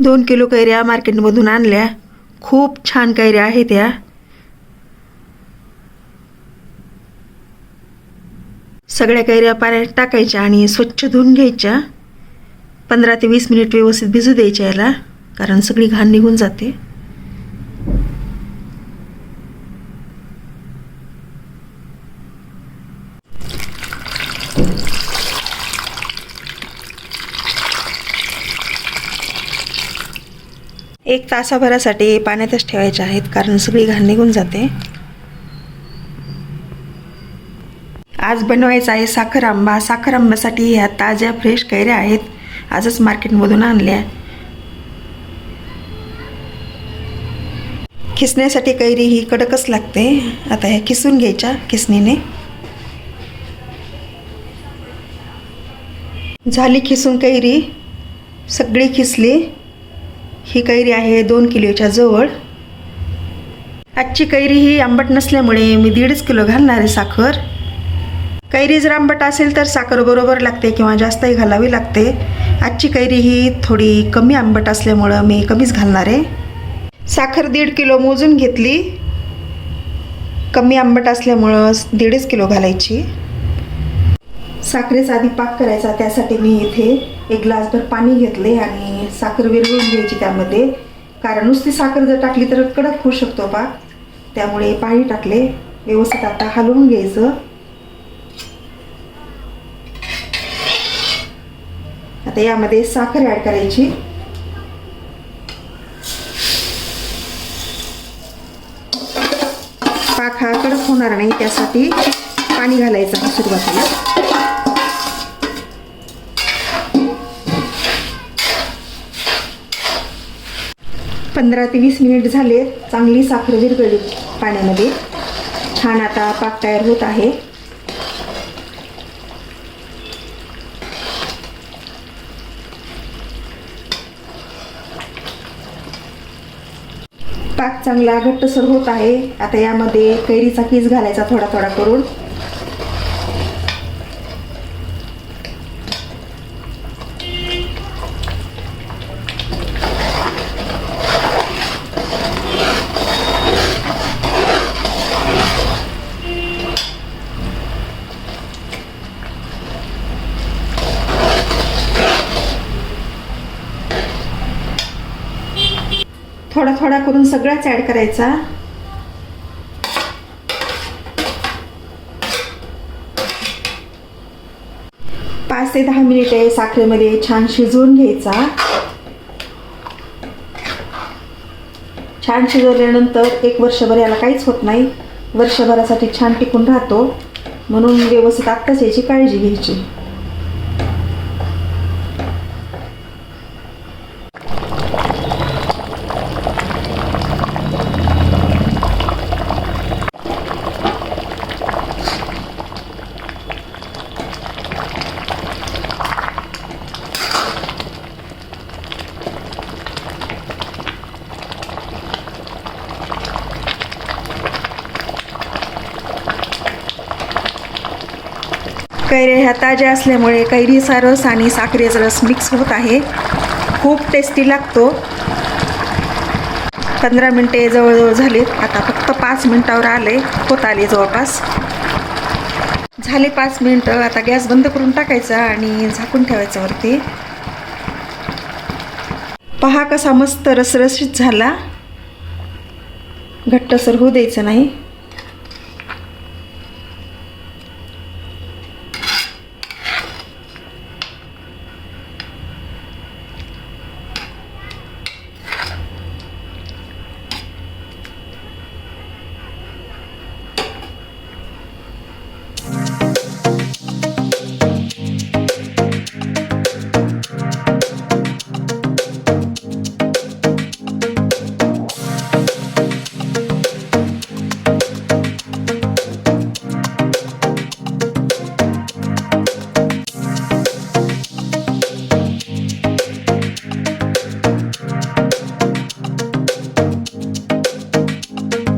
2 kilo कैऱ्या मार्केटमधून आणल्या. खूप छान कैऱ्या आहेत या. सगळ्या कैऱ्या पाण्यात टाकायच्या आणि स्वच्छ धुवून घ्यायच्या. 15 ते 20 मिनिट व्यवस्थित भिजू द्यायच्या याला, कारण सगळी घाण निघून जाते. एक तासाभरासाठी पाण्यातच ठेवायचे आहेत, कारण सगळी घाण निघून जाते. आज बनवायचा आहे साखर आंबा. साखर आंब्यासाठी ह्या ताज्या फ्रेश कैऱ्या आहेत, आजच मार्केटमधून आणल्या. खिसण्यासाठी कैरी ही कडकच लागते. आता ह्या किसून घ्यायच्या खिसणीने. झाली खिसून कैरी, सगळी खिसली. ही कैरी आहे 2 किलोच्या जवळ. आजची कैरी ही आंबट नसल्यामुळे मी 1.5 किलो घालणार आहे साखर. कैरी जर आंबट असेल तर साखर बरोबर लागते किंवा जास्तही घालावी लागते. आजची कैरी ही थोडी कमी आंबट असल्यामुळं मी कमीच घालणार आहे. साखर 1.5 किलो मोजून घेतली. कमी आंबट असल्यामुळं 1.5 किलो घालायची. साखरेचा आधी पाक करायचा, त्यासाठी मी इथे 1 ग्लासभर पाणी घेतले आणि साखर विरघळून घ्यायची त्यामध्ये, कारण नुसती साखर जर टाकली तर कडक होऊ शकतो पाक. त्यामुळे पाणी टाकले. व्यवस्थित आता हलवून घ्यायचं. आता यामध्ये साखर ॲड करायची. पाक हा कडक होणार नाही, त्यासाठी पाणी घालायचं सुरुवातीला. पंधरा ते 20 मिनिट झाले. चांगली साखर विरघळली पाण्यामध्ये. छान आता पाक तयार होत आहे. पाक चांगला घट्टसर होत आहे. आता यामध्ये कैरीचा कीस घालायचा थोडा थोडा करून. थोडा थोडा करून सगळाच ॲड करायचा. पाच ते 10 मिनिटे साखरेमध्ये छान शिजवून घ्यायचा. छान शिजवल्यानंतर 1 वर्षभर याला काहीच होत नाही. वर्षभरासाठी छान टिकून राहतो, म्हणून व्यवस्थित आत्ताच याची काळजी घ्यायची. कैऱ्या ह्या ताज्या असल्यामुळे कैरीचा रस आणि साखरेचा रस मिक्स होत आहे. खूप टेस्टी लागतो. 15 मिनटे जवळजवळ झालेत. आता फक्त 5 मिनटावर होत आले जवळपास. झाले 5 मिनटं. आता गॅस बंद करून टाकायचा आणि झाकून ठेवायचं वरती. पहा कसा मस्त रसरशीत झाला. घट्टसर होऊ द्यायचं नाही.